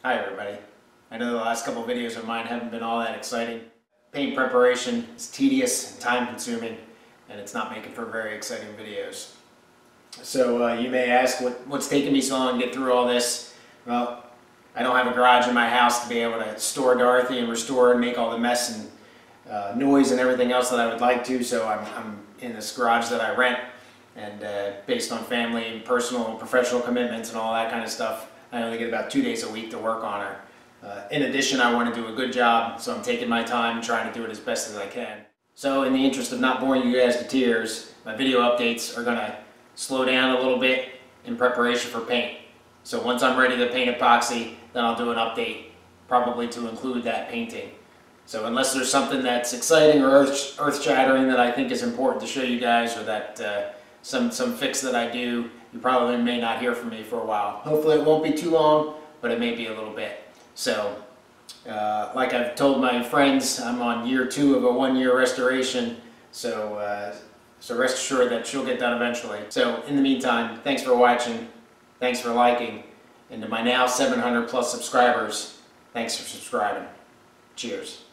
Hi everybody. I know the last couple of videos of mine haven't been all that exciting. Paint preparation is tedious and time consuming, and it's not making for very exciting videos. So you may ask what's taking me so long to get through all this. Well, I don't have a garage in my house to be able to store Dorothy and restore and make all the mess and noise and everything else that I would like to, so I'm in this garage that I rent, and based on family and personal and professional commitments and all that kind of stuff, I only get about 2 days a week to work on her. In addition, I want to do a good job, so I'm taking my time and trying to do it as best as I can. So in the interest of not boring you guys to tears, my video updates are going to slow down a little bit in preparation for paint. So once I'm ready to paint epoxy, then I'll do an update, probably to include that painting. So unless there's something that's exciting or earth-shattering that I think is important to show you guys, or that some fix that I do, you probably may not hear from me for a while. Hopefully it won't be too long, but it may be a little bit. So, like I've told my friends, I'm on year 2 of a 1-year restoration, so rest assured that she'll get done eventually. So in the meantime, thanks for watching, thanks for liking, and to my now 700 plus subscribers, thanks for subscribing. Cheers.